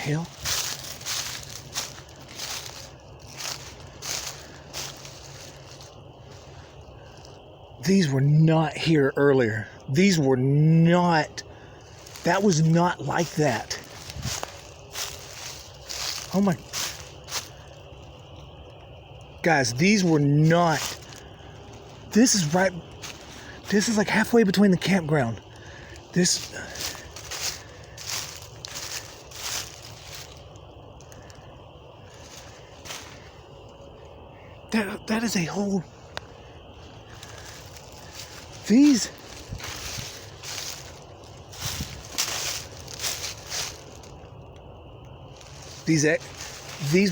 hell? These were not here earlier. These were not, that was not like that. Oh my, guys, these were not, this is like halfway between the campground. That is a whole, these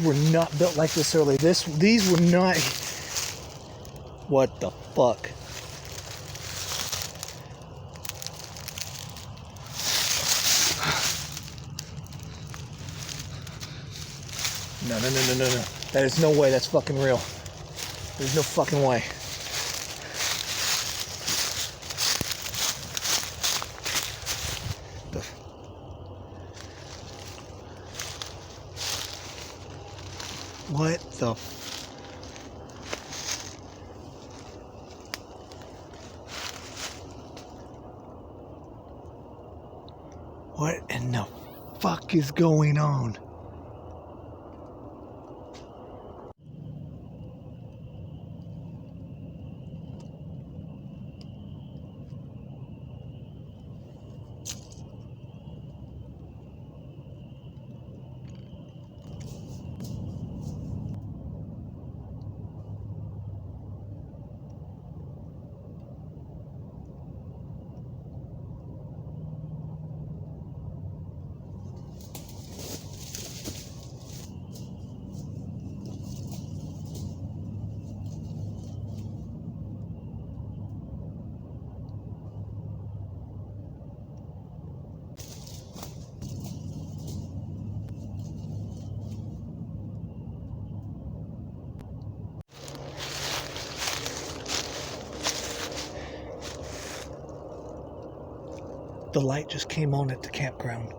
were not built like this earlier. These were not, what the fuck? No. That is no way that's fucking real. There's no fucking way. What the? What in the fuck is going on? The light just came on at the campground.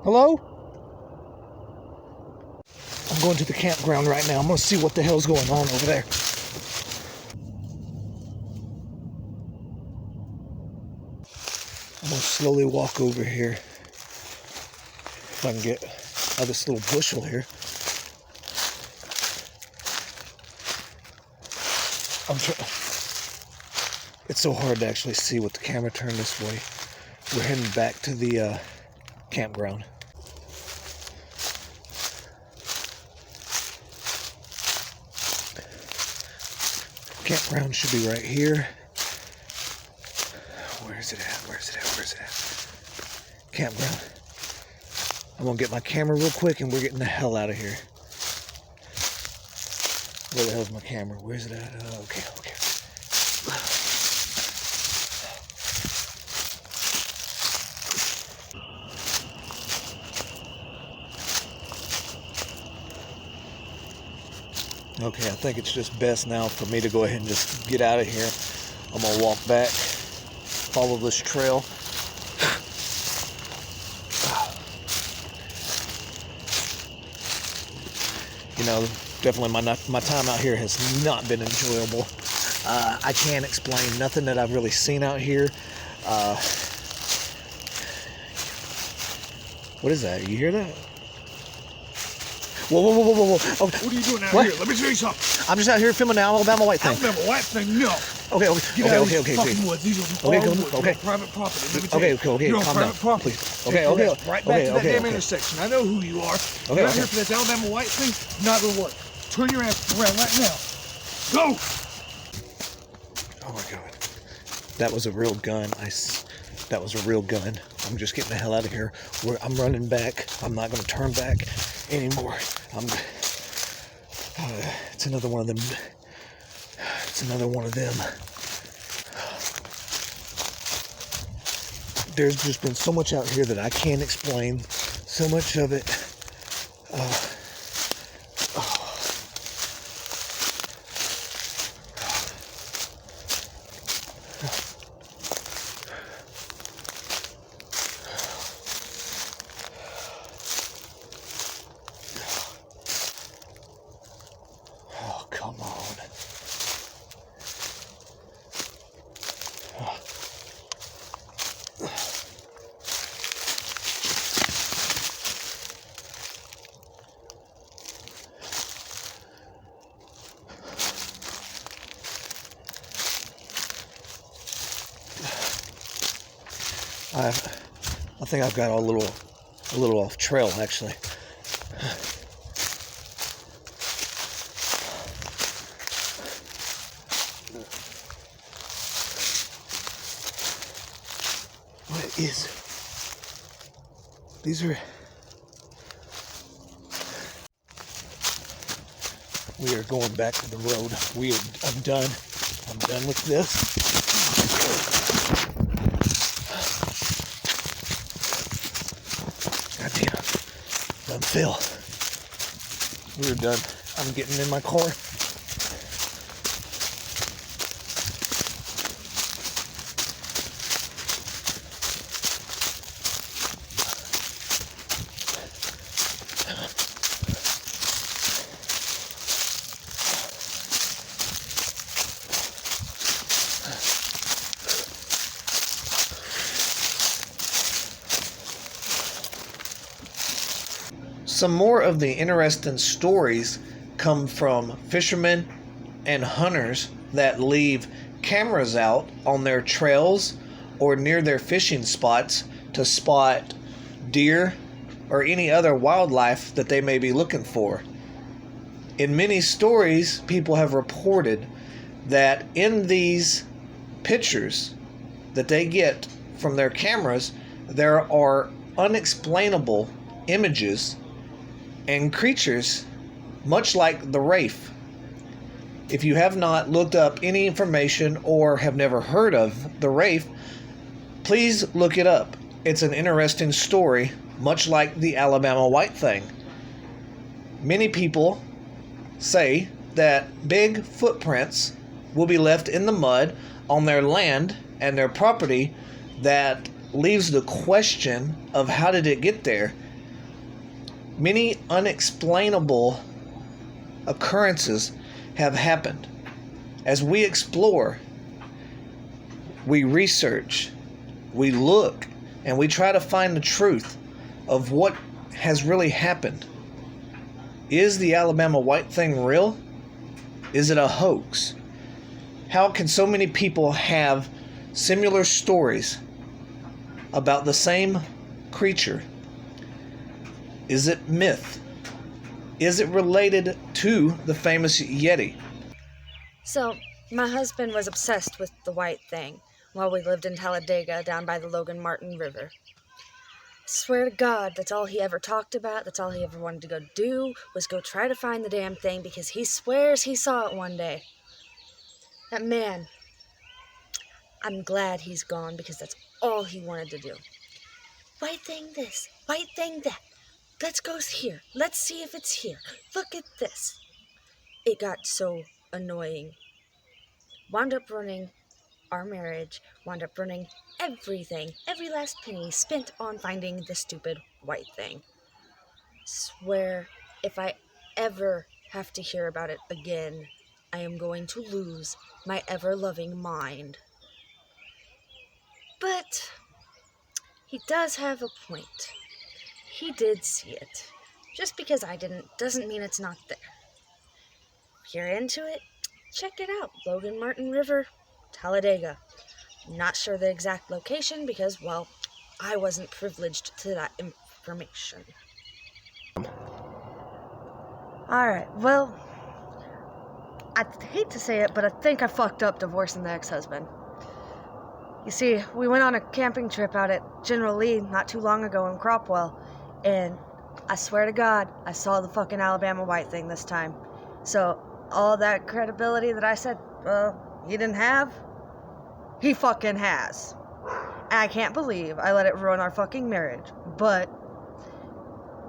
Hello? I'm going to the campground right now. I'm going to see what the hell's going on over there. I'm going to slowly walk over here. If I can get out of this little bushel here. It's so hard to actually see with the camera turned this way. We're heading back to the campground. Campground should be right here. Where is it at? Campground. I'm gonna get my camera real quick and we're getting the hell out of here. Where the hell's my camera? Where's it at? Okay. Okay, I think it's just best now for me to go ahead and just get out of here. I'm gonna walk back, follow this trail. You know, definitely my time out here has not been enjoyable. I can't explain nothing that I've really seen out here. What is that? You hear that? Whoa. Okay. What are you doing out What? here? Let me show you something. I'm just out here filming the Alabama White thing. Alabama White thing? No. Okay. Get out of these fucking woods. These are Okay, our go- woods. okay. You're on private property. Let me tell you. Okay, You're on calm private down, property. please. Take Okay. your ass right back to that damn intersection. I know who you are. You're out here for this Alabama White thing. Not gonna work. Turn your ass around right now. Go. Oh my God. That was a real gun. That was a real gun. I'm just getting the hell out of here. I'm running back. I'm not going to turn back anymore. It's another one of them. It's another one of them. There's just been so much out here that I can't explain. So much of it. I think I've got a little off trail, actually. What is? These are. We are going back to the road. I'm done. I'm done with this. Goddamn. Done Phil. We're done. I'm getting in my car. Some more of the interesting stories come from fishermen and hunters that leave cameras out on their trails or near their fishing spots to spot deer or any other wildlife that they may be looking for. In many stories, people have reported that in these pictures that they get from their cameras, there are unexplainable images and creatures much like the Wraith. If you have not looked up any information or have never heard of the Wraith, please look it up. It's an interesting story, much like the Alabama White Thing. Many people say that big footprints will be left in the mud on their land and their property that leaves the question of how did it get there. Many unexplainable occurrences have happened. As we explore, we research, we look, and we try to find the truth of what has really happened. Is the Alabama White Thing real? Is it a hoax? How can so many people have similar stories about the same creature? Is it myth? Is it related to the famous Yeti? So, my husband was obsessed with the White Thing while we lived in Talladega down by the Logan Martin River. I swear to God, that's all he ever talked about, that's all he ever wanted to go do, was go try to find the damn thing because he swears he saw it one day. That man, I'm glad he's gone because that's all he wanted to do. White thing this, white thing that. Let's go here. Let's see if it's here. Look at this. It got so annoying. Wound up running our marriage, wound up running everything, every last penny spent on finding the stupid White Thing. Swear, if I ever have to hear about it again, I am going to lose my ever-loving mind. But he does have a point. He did see it. Just because I didn't doesn't mean it's not there. If you're into it, check it out. Logan Martin River, Talladega. I'm not sure the exact location because, well, I wasn't privileged to that information. Alright, well, I hate to say it, but I think I fucked up divorcing the ex-husband. You see, we went on a camping trip out at General Lee not too long ago in Cropwell, and I swear to God, I saw the fucking Alabama White Thing this time. So, all that credibility that I said, he didn't have, he fucking has. And I can't believe I let it ruin our fucking marriage. But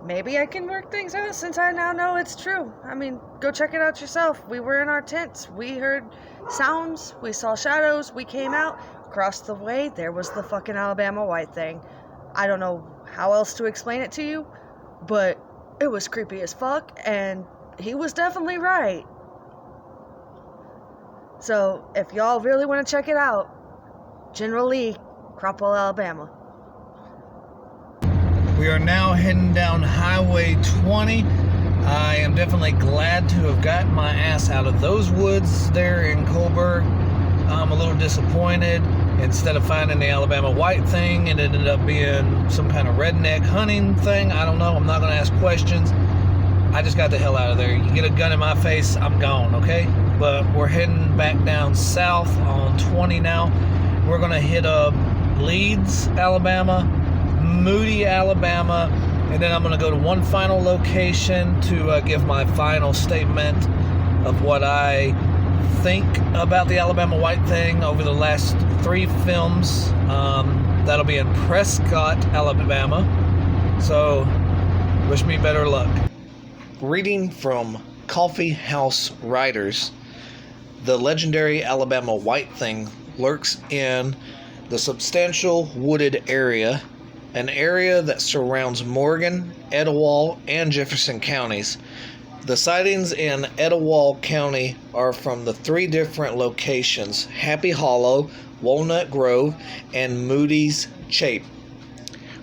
maybe I can work things out since I now know it's true. I mean, go check it out yourself. We were in our tents. We heard sounds. We saw shadows. We came out. Across the way, there was the fucking Alabama White Thing. I don't know how else to explain it to you, but it was creepy as fuck, and he was definitely right. So, if y'all really want to check it out, General Lee, Cropwell, Alabama. We are now heading down Highway 20. I am definitely glad to have gotten my ass out of those woods there in Colberg. I'm a little disappointed instead of finding the Alabama white thing, it ended up being some kind of redneck hunting thing. I don't know. I'm not going to ask questions. I just got the hell out of there. You get a gun in my face, I'm gone, okay? But we're heading back down south on 20 now. We're going to hit up Leeds, Alabama, Moody, Alabama, and then I'm going to go to one final location to give my final statement of what I think about the Alabama white thing over the last 3 films. That'll be in Prescott, Alabama. So, wish me better luck. Reading from Coffee House Writers, the legendary Alabama white thing lurks in the substantial wooded area, an area that surrounds Morgan, Etowah, and Jefferson counties. The sightings in Etowah County are from the 3 different locations: Happy Hollow, Walnut Grove, and Moody's Chape.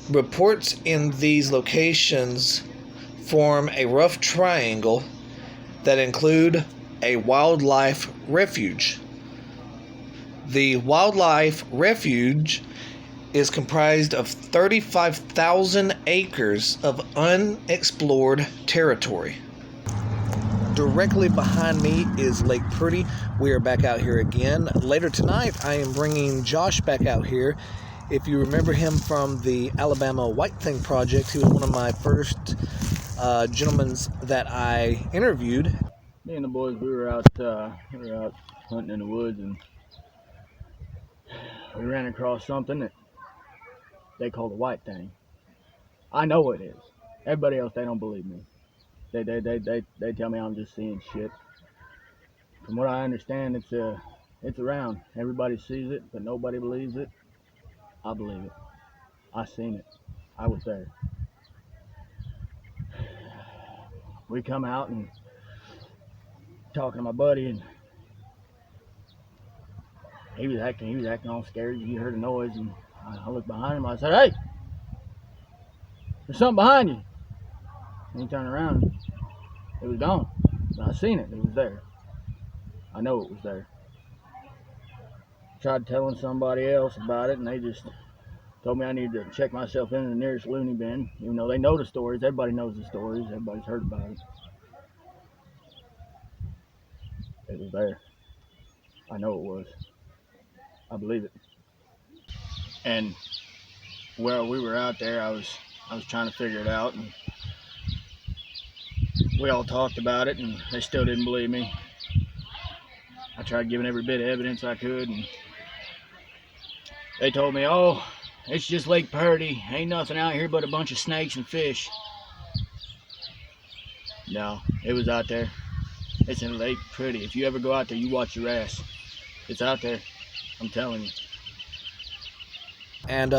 Reports in these locations form a rough triangle that include a wildlife refuge. The wildlife refuge is comprised of 35,000 acres of unexplored territory. Directly behind me is Lake Purdy. We are back out here again. Later tonight, I am bringing Josh back out here. If you remember him from the Alabama White Thing Project, he was one of my first gentlemen that I interviewed. Me and the boys, we were out hunting in the woods, and we ran across something that they call the white thing. I know it is. Everybody else, they don't believe me. They tell me I'm just seeing shit. From what I understand, it's around. Everybody sees it, but nobody believes it. I believe it. I seen it. I was there. We come out and talking to my buddy, and he was acting all scared. He heard a noise, and I looked behind him. I said, "Hey, there's something behind you." And he turned around, and it was gone. And I seen it. It was there. I know it was there. Tried telling somebody else about it, and they just told me I needed to check myself into the nearest loony bin. Even though they know the stories, everybody knows the stories, everybody's heard about it. It was there. I know it was. I believe it. And while we were out there, I was trying to figure it out, and we all talked about it, and they still didn't believe me. I tried giving every bit of evidence I could, and they told me, "Oh, it's just Lake Purdy. Ain't nothing out here but a bunch of snakes and fish." No, it was out there. It's in Lake Purdy. If you ever go out there, you watch your ass. It's out there. I'm telling you. And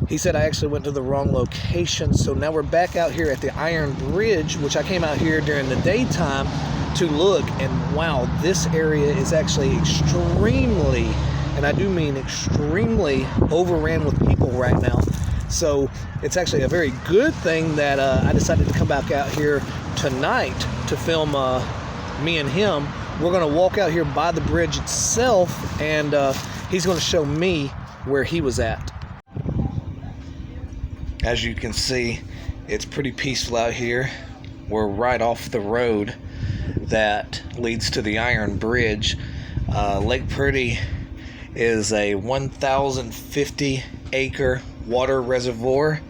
he said I actually went to the wrong location, so now we're back out here at the Iron Bridge, which I came out here during the daytime to look, and wow, this area is actually extremely, and I do mean extremely, overran with people right now. So it's actually a very good thing that I decided to come back out here tonight to film me and him. We're going to walk out here by the bridge itself, and he's going to show me where he was at. As you can see, it's pretty peaceful out here. We're right off the road that leads to the Iron Bridge. Lake Purdy is a 1,050 acre water reservoir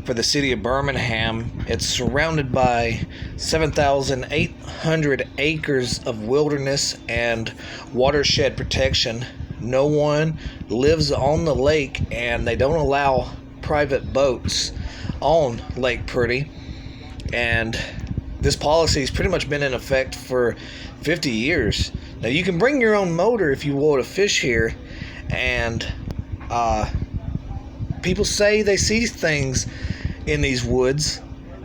for the city of Birmingham. It's surrounded by 7,800 acres of wilderness and watershed protection. No one lives on the lake, and they don't allow private boats on Lake Purdy. And this policy has pretty much been in effect for 50 years. Now, you can bring your own motor if you want to fish here, and people say they see things in these woods,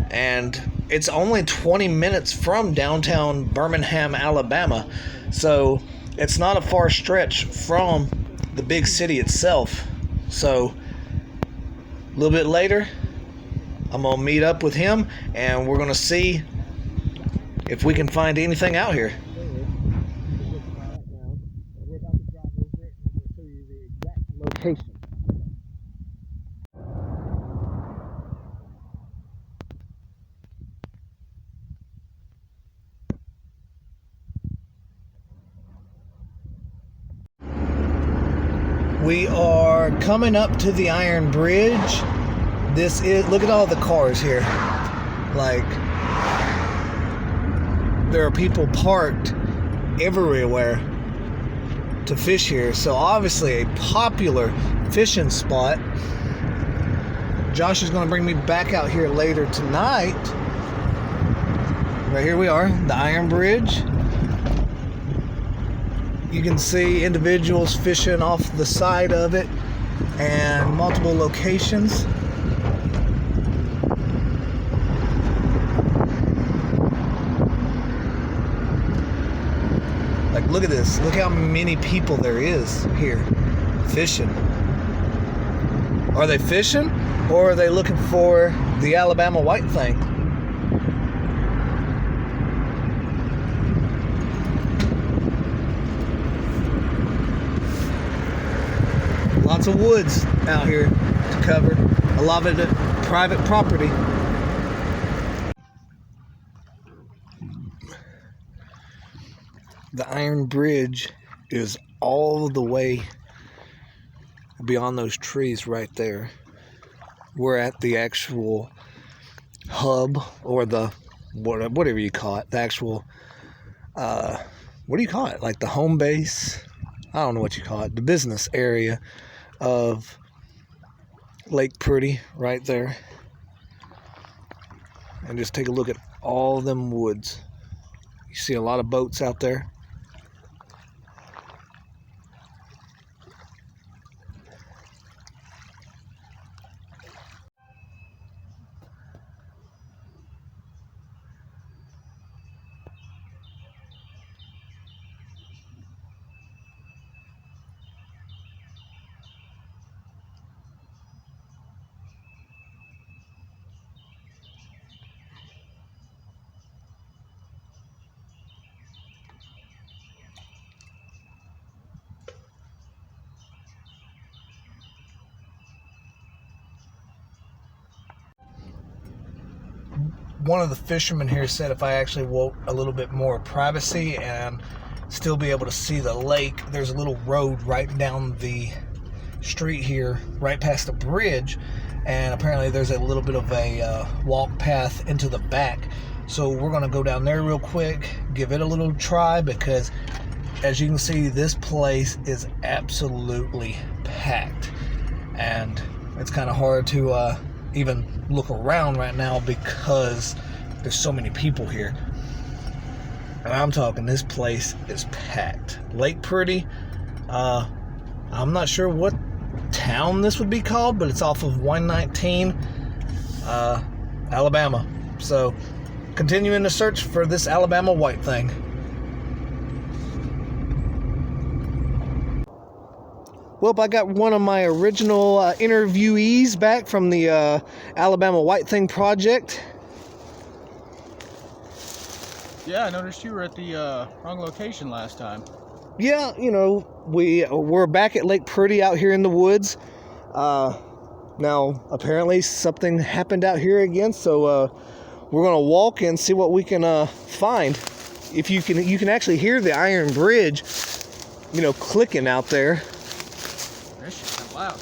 and it's only 20 minutes from downtown Birmingham, Alabama, so it's not a far stretch from the big city itself. So a little bit later, I'm gonna meet up with him, and we're gonna see if we can find anything out here. We're about to drive over it, and we'll show you the exact location. We are coming up to the Iron Bridge. Look at all the cars here. Like, there are people parked everywhere to fish here. So obviously a popular fishing spot. Josh is going to bring me back out here later tonight. Right here we are, the Iron Bridge. You can see individuals fishing off the side of it and multiple locations. Like, look at this. Look how many people there is here fishing. Are they fishing or are they looking for the Alabama white thing? Lots of woods out here to cover. A lot of it private property. The Iron Bridge is all the way beyond those trees right there. We're at the actual hub, or the whatever you call it, the actual what do you call it? Like the home base? I don't know what you call it. The business area of Lake Purdy right there. And just take a look at all them woods. You see a lot of boats out there. One of the fishermen here said if I actually want a little bit more privacy and still be able to see the lake, there's a little road right down the street here, right past the bridge, and apparently there's a little bit of a walk path into the back. So we're going to go down there real quick, give it a little try, because as you can see, this place is absolutely packed, and it's kind of hard to even look around right now because there's so many people here. And I'm talking, this place is packed. Lake Purdy, I'm not sure what town this would be called, but it's off of 119 Alabama. So continuing to search for this Alabama white thing. Well, I got one of my original interviewees back from the Alabama White Thing project. Yeah, I noticed you were at the wrong location last time. Yeah, you know, we're back at Lake Purdy out here in the woods. Now, apparently something happened out here again, so we're going to walk and see what we can find. If you can actually hear the Iron Bridge, you know, clicking out there. Wow.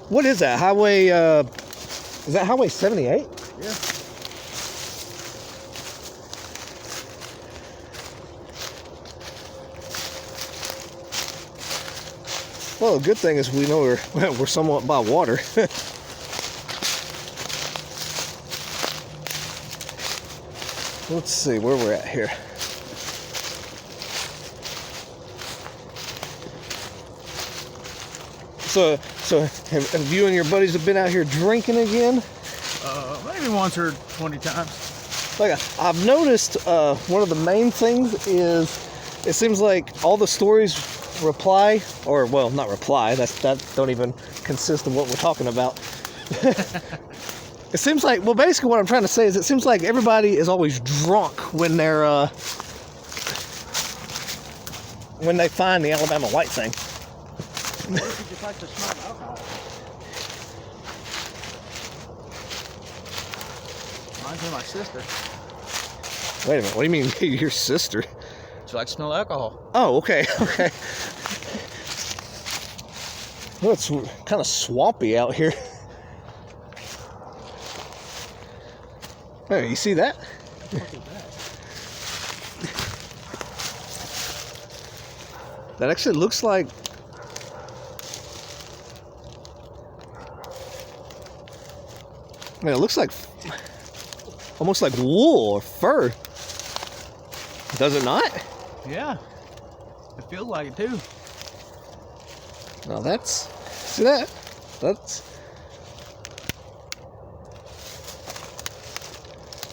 What is that? Highway, is that Highway 78? Yeah. Well, the good thing is we know we're somewhat by water. Let's see where we're at here. So have you and your buddies have been out here drinking again? Maybe once or 20 times. Like, I've noticed one of the main things is it seems like all the stories reply, or well, not reply. That don't even consist of what we're talking about. It seems like, well, basically what I'm trying to say is it seems like everybody is always drunk when they're when they find the Alabama white thing. What if he just likes to smell alcohol? Reminds me of my sister. Wait a minute. What do you mean, your sister? She likes to smell alcohol. Oh, okay, okay. Well, it's kind of swampy out here. Hey, you see that? That actually looks like... Man, it looks like... almost like wool or fur. Does it not? Yeah. It feels like it too. Now that's... See that? That's...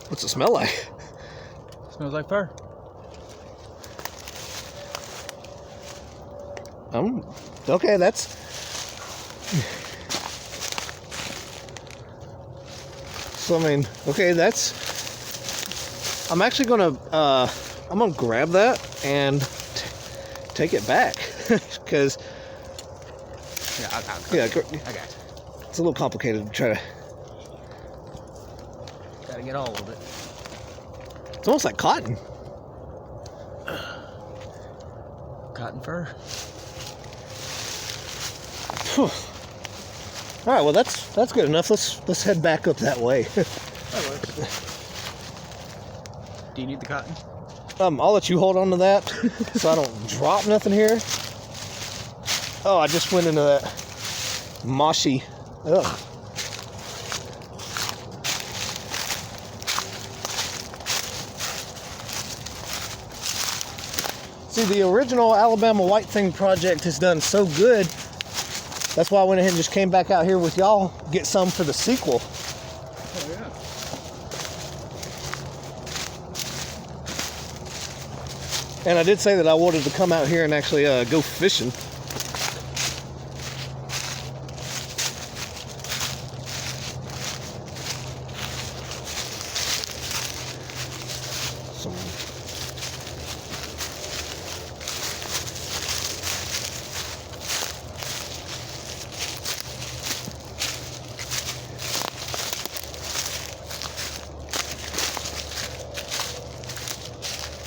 What's it smell like? Smells like fur. Okay, that's... So, I mean, okay, that's... I'm actually gonna, I'm gonna grab that and take it back. Because... Yeah, I got it. It's a little complicated to try to... Gotta get all of it. It's almost like cotton. Cotton fur. All right, well that's good enough. Let's head back up that way. That works. Do you need the cotton? I'll let you hold on to that so I don't drop nothing here. Oh, I just went into that moshy. Ugh. See, the original Alabama White Thing project has done so good. That's why I went ahead and just came back out here with y'all, get some for the sequel. Oh, yeah. And I did say that I wanted to come out here and actually go fishing.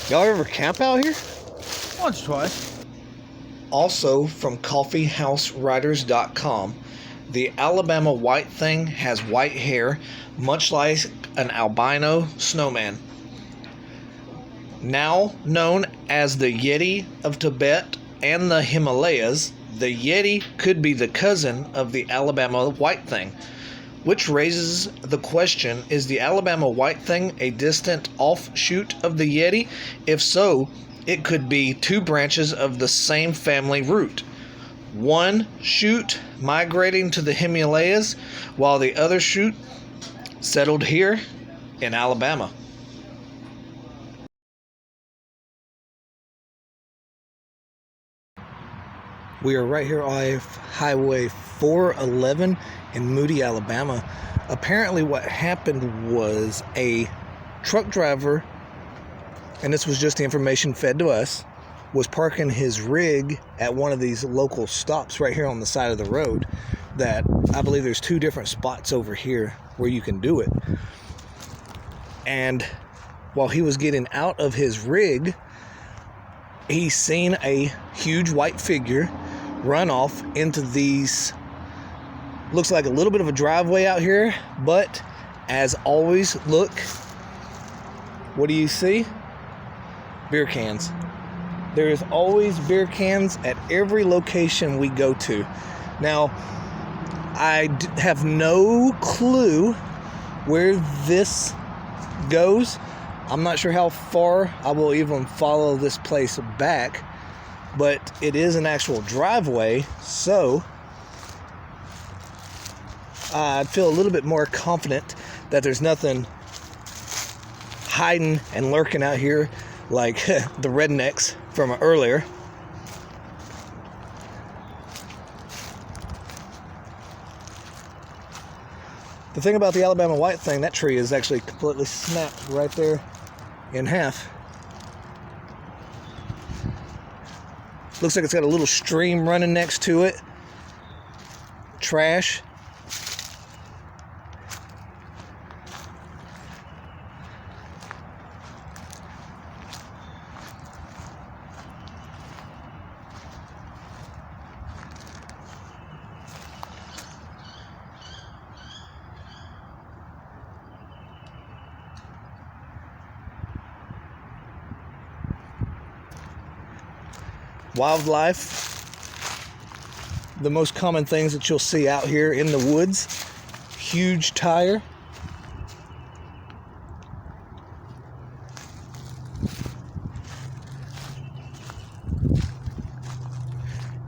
Y'all ever camp out here? Once or twice. Also from coffeehousewriters.com, the Alabama White Thing has white hair, much like an albino snowman. Now known as the Yeti of Tibet and the Himalayas, the Yeti could be the cousin of the Alabama White Thing, which raises the question, is the Alabama White Thing a distant offshoot of the Yeti? If so, it could be two branches of the same family root. One shoot migrating to the Himalayas, while the other shoot settled here in Alabama. We are right here on Highway 411 in Moody, Alabama. Apparently what happened was a truck driver, and this was just the information fed to us, was parking his rig at one of these local stops right here on the side of the road. That I believe there's two different spots over here where you can do it. And while he was getting out of his rig, he seen a huge white figure run off into these, looks like a little bit of a driveway out here, but as always, look, what do you see? Beer cans. There is always beer cans at every location we go to. Now, I have no clue where this goes. I'm not sure how far I will even follow this place back, but it is an actual driveway, so I'd feel a little bit more confident that there's nothing hiding and lurking out here like the rednecks from earlier. The thing about the Alabama White Thing, that tree is actually completely snapped right there in half. Looks like it's got a little stream running next to it. trash. Wildlife. The most common things that you'll see out here in the woods. Huge tire.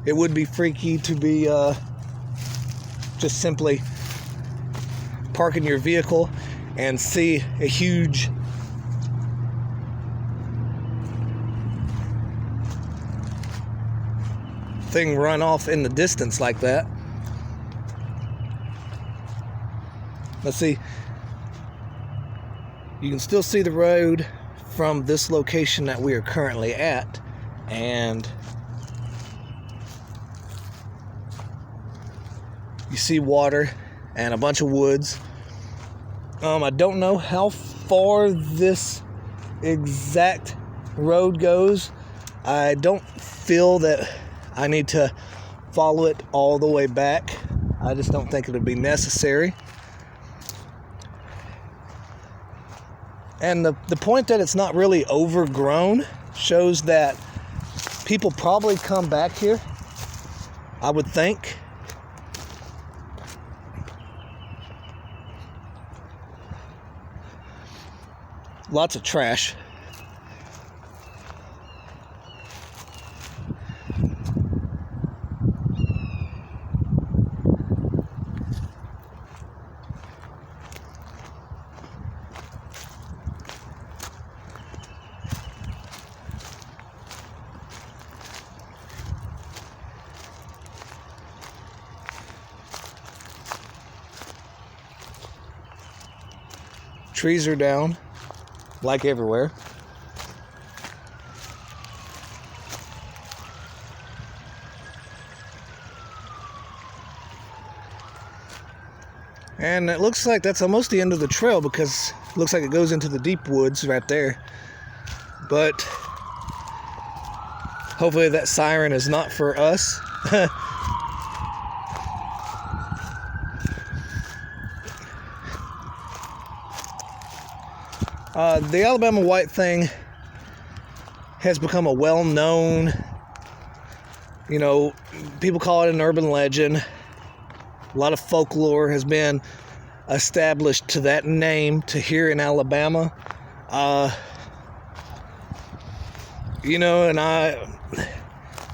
It would be freaky to be just simply parking your vehicle and see a huge thing run off in the distance like that. Let's see. You can still see the road from this location that we are currently at, and you see water and a bunch of woods. I don't know how far this exact road goes. I don't feel that I need to follow it all the way back. I just don't think it would be necessary. And the point that it's not really overgrown shows that people probably come back here, I would think. Lots of trash. Trees are down, like everywhere. And it looks like that's almost the end of the trail, because it looks like it goes into the deep woods right there. But hopefully that siren is not for us. The Alabama white thing has become a well-known, people call it an urban legend. A lot of folklore has been established to that name to here in Alabama. And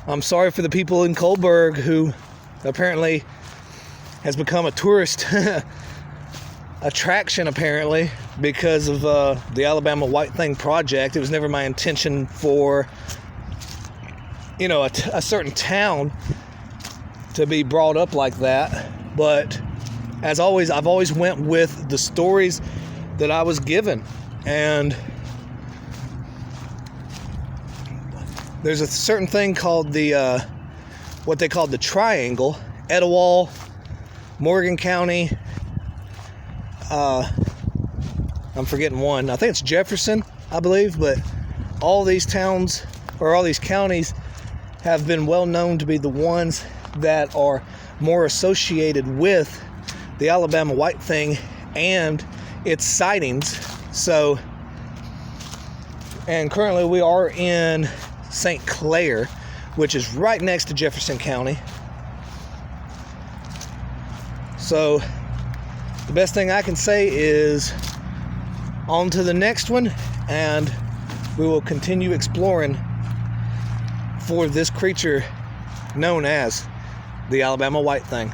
I'm sorry for the people in Coleburg who apparently has become a tourist attraction, apparently, because of the Alabama White Thing project. It was never my intention for a certain town to be brought up like that, but as always, I've always went with the stories that I was given. And there's a certain thing called the what they call the triangle: Etowah, Morgan County, I'm forgetting one. I think it's Jefferson, I believe. But all these towns, or all these counties, have been well known to be the ones that are more associated with the Alabama White Thing and its sightings. So, and currently we are in St. Clair, which is right next to Jefferson County. So the best thing I can say is on to the next one, and we will continue exploring for this creature known as the Alabama White Thing.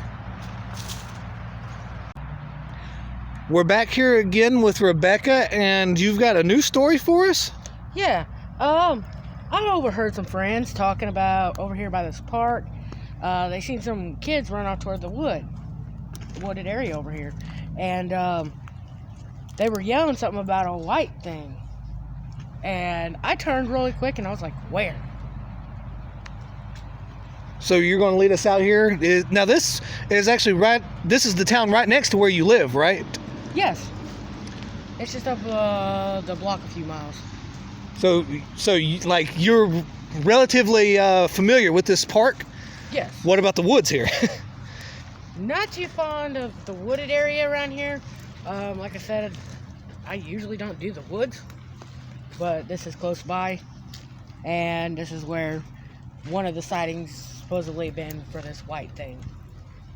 We're back here again with Rebecca, and you've got a new story for us? Yeah. I overheard some friends talking about over here by this park. They seen some kids run off toward the wooded area over here, and they were yelling something about a white thing. And I turned really quick, and I was like, "Where?" So you're going to lead us out here. Now this is actually right. This is the town right next to where you live, right? Yes. It's just up the block a few miles. So you're relatively familiar with this park. Yes. What about the woods here? Not too fond of the wooded area around here. Like I said, I usually don't do the woods, but this is close by, and this is where one of the sightings supposedly been for this white thing.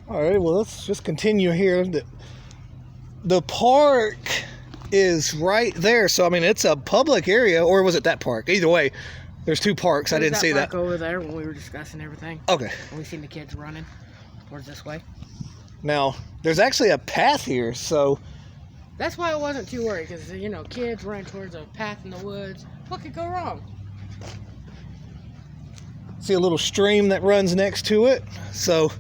All right, well, let's just continue here. The park is right there, so I mean, it's a public area, or was it that park? Either way, there's two parks. I didn't see that. Park over there when we were discussing everything. Okay. And we seen the kids running towards this way. Now, there's actually a path here, so That's why I wasn't too worried, because, kids running towards a path in the woods. What could go wrong? see a little stream that runs next to it. So,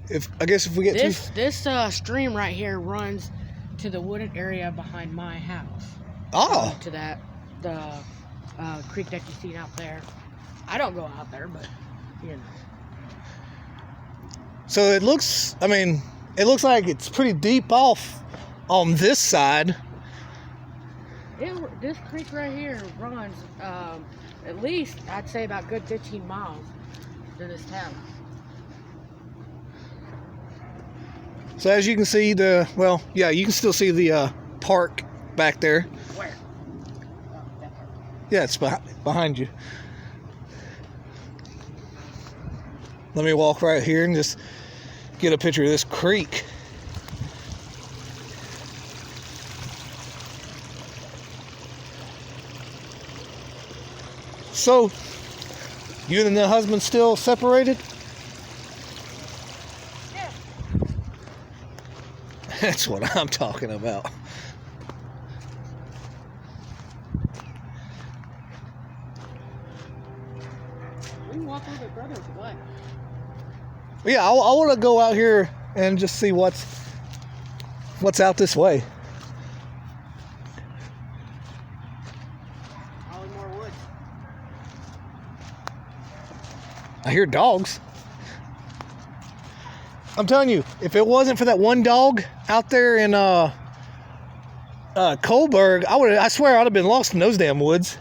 if we get This stream right here runs to the wooded area behind my house. Oh. To the creek that you see out there. I don't go out there, but, So it looks like it's pretty deep off on this side. This creek right here runs at least, I'd say, about good 15 miles to this town. So as you can see, you can still see the park back there. Where? Oh, that part. Yeah, it's behind you. Let me walk right here and just get a picture of this creek. So, you and the husband still separated? Yeah. That's what I'm talking about. We can walk over to Brother's Way. Yeah, I want to go out here and just see what's out this way. Probably more woods. I hear dogs. I'm telling you, if it wasn't for that one dog out there in Coburg, I swear I'd have been lost in those damn woods.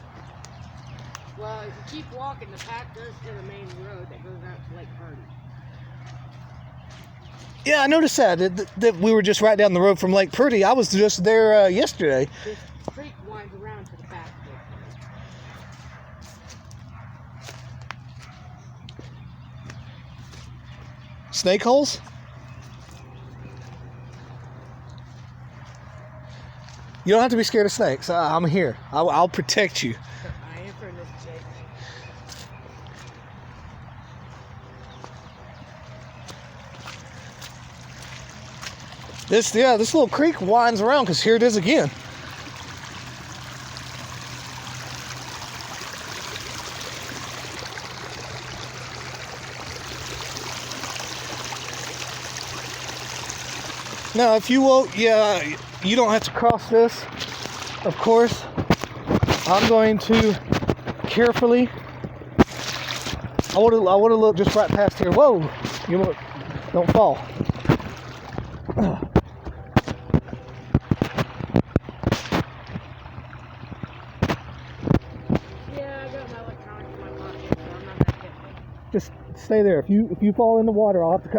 Well, if you keep walking, the path goes to the main road that goes out to Lake Purdy. Yeah, I noticed that we were just right down the road from Lake Purdy. I was just there yesterday. This creek winds around to the back of Lake Purdy. Snake holes? You don't have to be scared of snakes. I'm here. I'll protect you. I am for this Jake. This little creek winds around because here it is again. Now, if you will, you don't have to cross this, of course. I'm going to carefully. I want to look just right past here. Whoa! Don't fall. Yeah, I got my electronics in my pocket, so I'm not that careful. Just stay there. If you fall in the water, I'll have to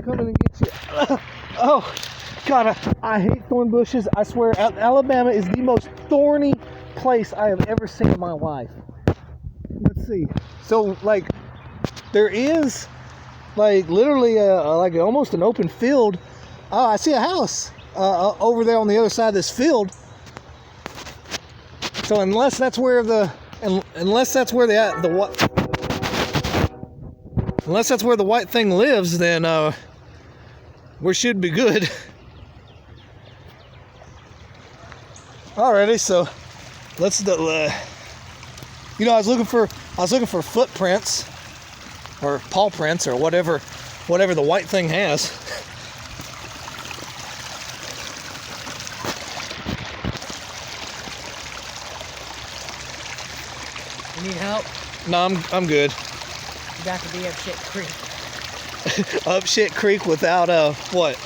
come in and get you. Oh, God, I hate thorn bushes. I swear, Alabama is the most thorny place I have ever seen in my life. Let's see. So, there is, literally, almost an open field. Oh, I see a house over there on the other side of this field. So, unless that's where the white thing lives, then we should be good. Alrighty, so let's I was looking for footprints or paw prints or whatever the white thing has. You need help? No, I'm good. You got to be up shit creek. Up shit creek without what?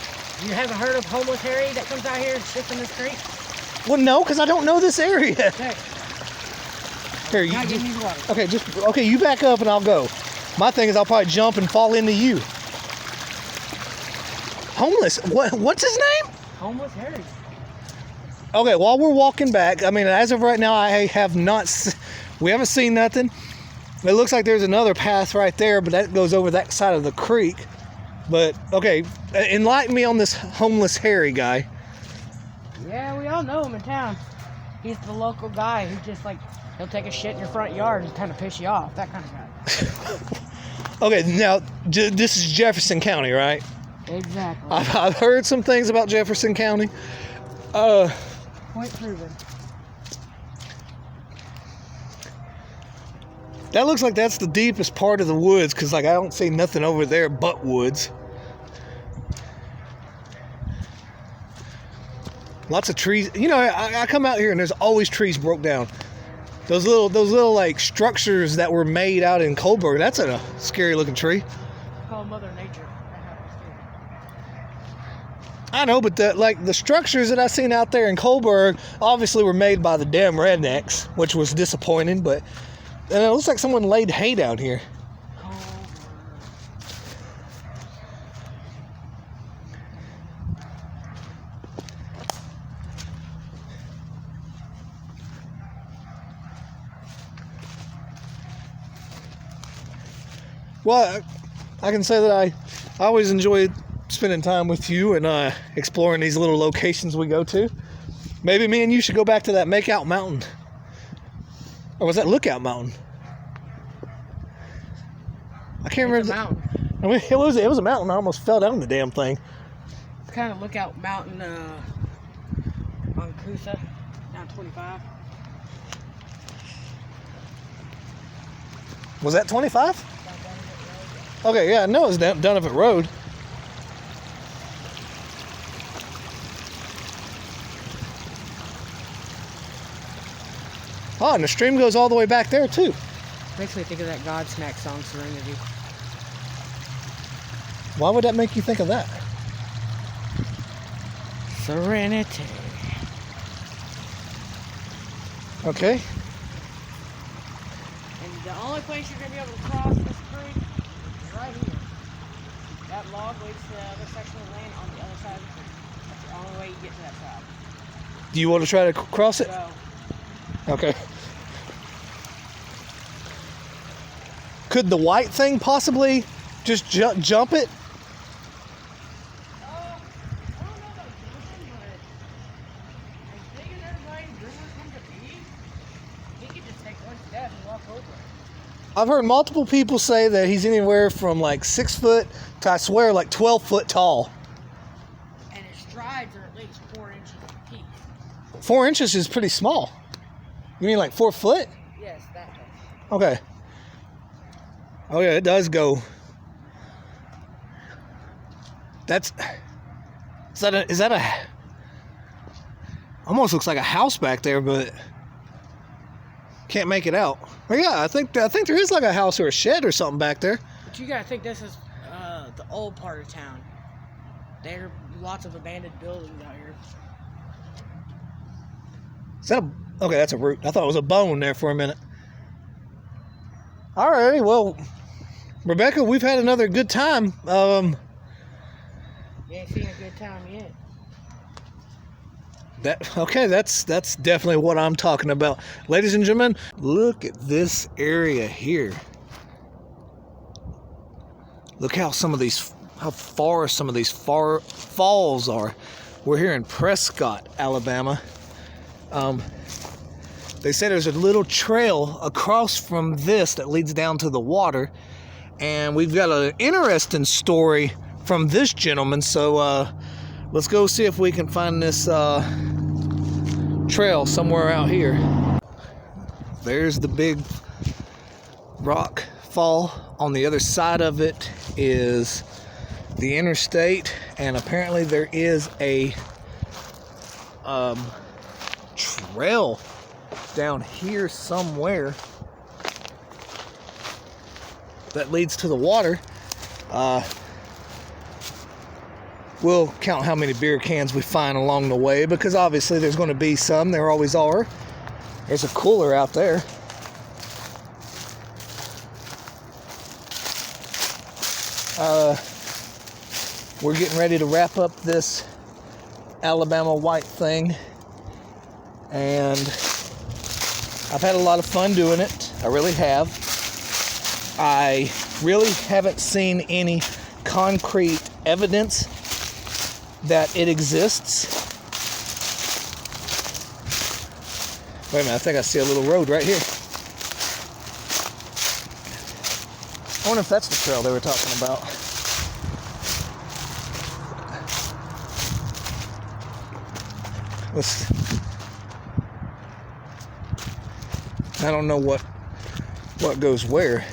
You haven't heard of Homeless Harry that comes out here and shits in this creek? Well, no, because I don't know this area. Okay. Here, Now give me the water. Okay, you back up and I'll go. My thing is I'll probably jump and fall into you. Homeless. What's his name? Homeless Harry. Okay, while we're walking back, I mean, as of right now, we haven't seen nothing. It looks like there's another path right there, but that goes over that side of the creek. But, okay, enlighten me on this Homeless Harry guy. Yeah, we all know him in town. He's the local guy who just, like, he'll take a shit in your front yard and kind of piss you off. That kind of guy. Okay, now, this is Jefferson County, right? Exactly. I've heard some things about Jefferson County. Point proven. That looks like that's the deepest part of the woods, because, like, I don't see nothing over there but woods. Lots of trees. You know, I come out here and there's always trees broke down. Those little like structures that were made out in Coburg. That's a scary looking tree. It's called Mother Nature. That happens too. I know, but the structures that I seen out there in Coburg obviously were made by the damn rednecks, which was disappointing. But and it looks like someone laid hay down here. Well, I can say that I always enjoy spending time with you and exploring these little locations we go to. Maybe me and you should go back to that Makeout Mountain. Or was that Lookout Mountain? I can't remember. It's a mountain. I mean, it was a mountain. I almost fell down the damn thing. It's kind of Lookout Mountain on Coosa, down 25. Was that 25? Okay, yeah, I know it was Donovan Road. Oh, and the stream goes all the way back there, too. Makes me think of that Godsmack song, Serenity. Why would that make you think of that? Serenity. Okay. And the only place you're going to be able to cross this creek is right here. That log leads to the other section of land on the other side of the creek. That's the only way you get to that side. Do you want to try to cross it? So, Okay. Could the white thing possibly just jump it? I don't know about jumping, but as big as everybody's rumors come to be, he could just take one step and walk over it. I've heard multiple people say that he's anywhere from like 6 foot to, I swear, like 12 foot tall. And his strides are at least 4 inches apiece. 4 inches is pretty small. You mean like 4 foot? Yes, that does. Okay. Oh yeah, it does go. Is that a almost looks like a house back there, but can't make it out. Oh yeah, I think there is like a house or a shed or something back there. But you gotta think this is the old part of town. There are lots of abandoned buildings out here. Is that okay, that's a root. I thought it was a bone there for a minute. Alrighty, well, Rebecca, we've had another good time. You ain't seen a good time yet. That's definitely what I'm talking about. Ladies and gentlemen, look at this area here. Look how far some of these falls are. We're here in Prescott, Alabama. They say there's a little trail across from this that leads down to the water. And we've got an interesting story from this gentleman. So let's go see if we can find this trail somewhere out here. There's the big rock fall. On the other side of it is the interstate. And apparently there is a trail down here somewhere. that leads to the water. We'll count how many beer cans we find along the way, because obviously there's going to be some. There always are. There's a cooler out there. We're getting ready to wrap up this Alabama white thing, and I've had a lot of fun doing it. I really have. I really haven't seen any concrete evidence that it exists. Wait a minute, I think I see a little road right here. I wonder if that's the trail they were talking about. I don't know what goes where.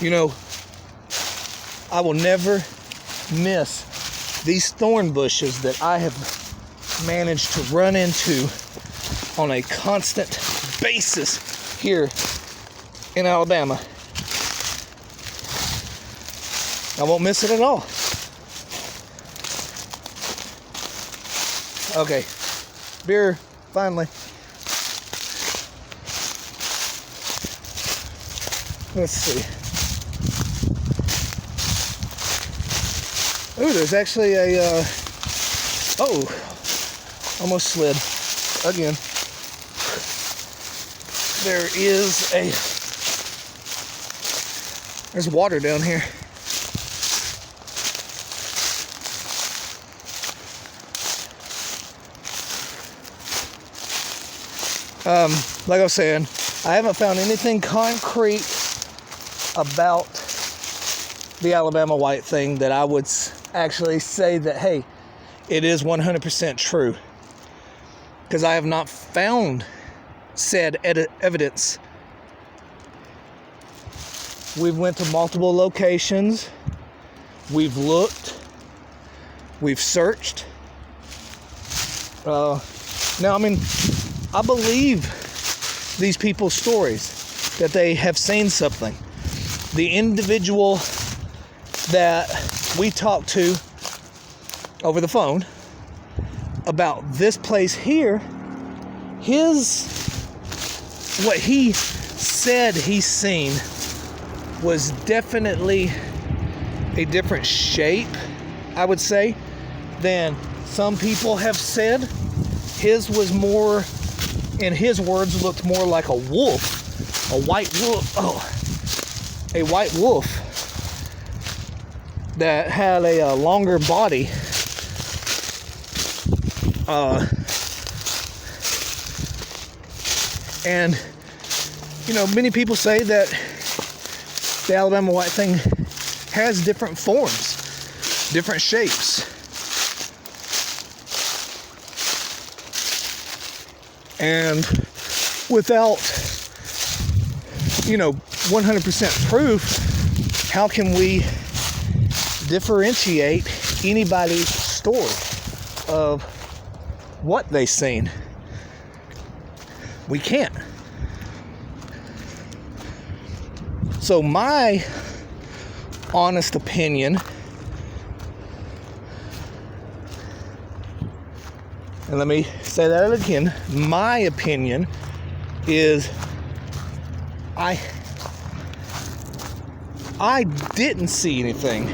You know, I will never miss these thorn bushes that I have managed to run into on a constant basis here in Alabama. I won't miss it at all. Okay, beer, finally. Let's see. Ooh, there's actually a, oh, almost slid again. There's water down here. Like I was saying, I haven't found anything concrete about the Alabama white thing that I would actually say that, hey, it is 100% true. Because I have not found said evidence. We've went to multiple locations. We've looked. We've searched. Now, I mean, I believe these people's stories, that they have seen something. The individual that we talked to over the phone about this place here, what he said he's seen was definitely a different shape, I would say, than some people have said. His was more, in his words, looked more like a wolf, a white wolf. A white wolf that had a longer body. And, you know, many people say that the Alabama white thing has different forms, different shapes. And without, 100% proof, how can we differentiate anybody's story of what they've seen? We can't. So my honest opinion, and let me say that again, my opinion is I didn't see anything.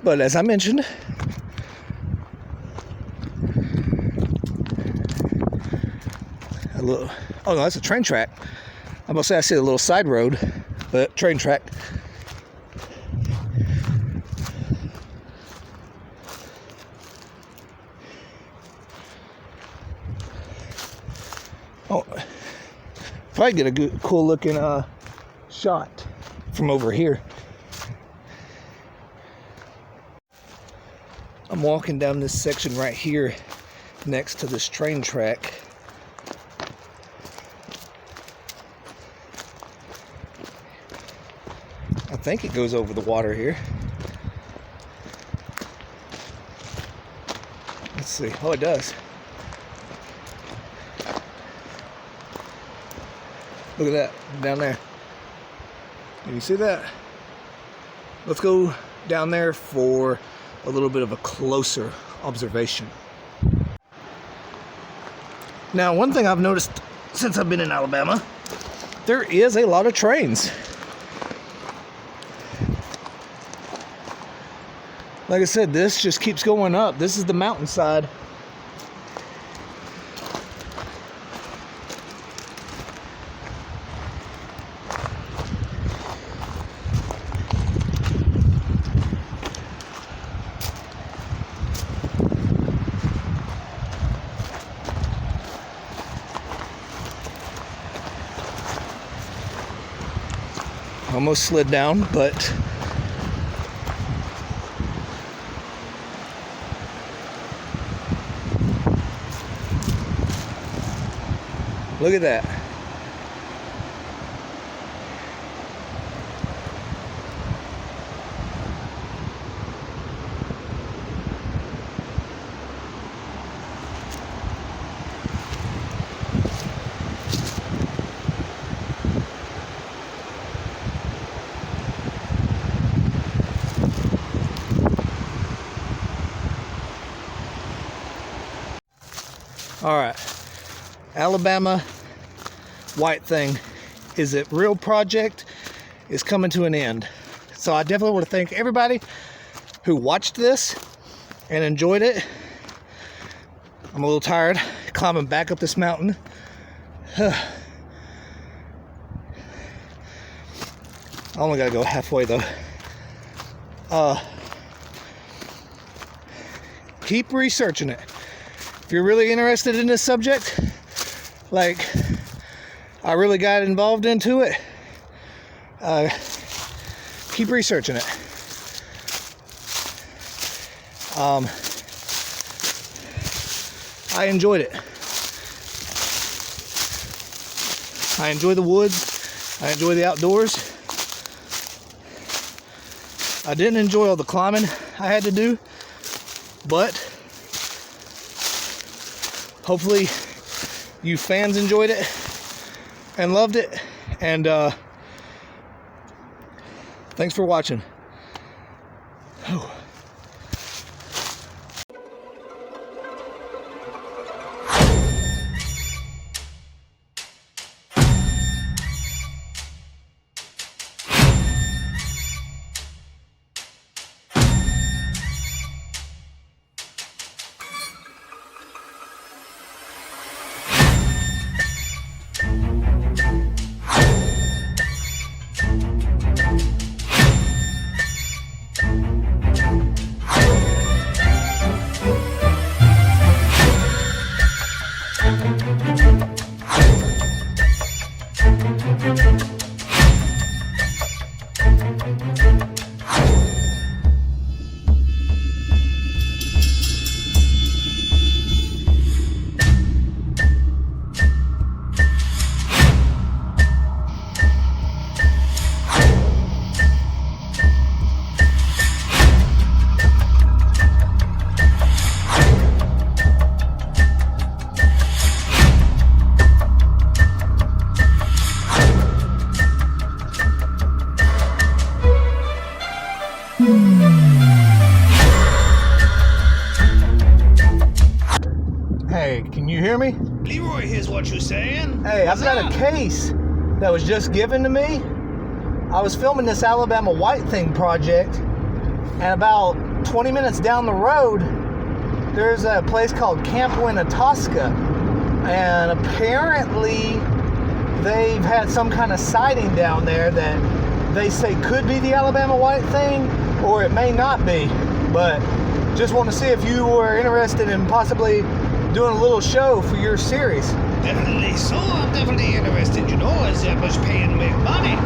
But as I mentioned, oh no, that's a train track. I'm gonna say I see a little side road, but train track. Oh, probably get a good, cool looking shot from over here. I'm walking down this section right here next to this train track. think it goes over the water here. Let's see. Oh, it does. Look at that down there. Can you see that? Let's go down there for a little bit of a closer observation. Now, one thing I've noticed since I've been in Alabama, there is a lot of trains. Like I said, this just keeps going up. This is the mountainside. Almost slid down, but look at that. All right, Alabama White Thing is a real project, is coming to an end. So I definitely want to thank everybody who watched this and enjoyed it. I'm a little tired climbing back up this mountain. I only gotta go halfway though. Keep researching it. If you're really interested in this subject, like I really got involved into it, keep researching it. I enjoyed it. I enjoy the woods. I enjoy the outdoors. I didn't enjoy all the climbing I had to do, but hopefully you fans enjoyed it and loved it, and thanks for watching. Hey, can you hear me? Leroy, here's what you're saying. Hey, I've got a case that was just given to me. I was filming this Alabama White Thing project, and about 20 minutes down the road, there's a place called Campground, and apparently they've had some kind of sighting down there that they say could be the Alabama White Thing, or it may not be. But just want to see if you were interested in possibly doing a little show for your series. Definitely so. I'm definitely interested, you know, as much paying me money.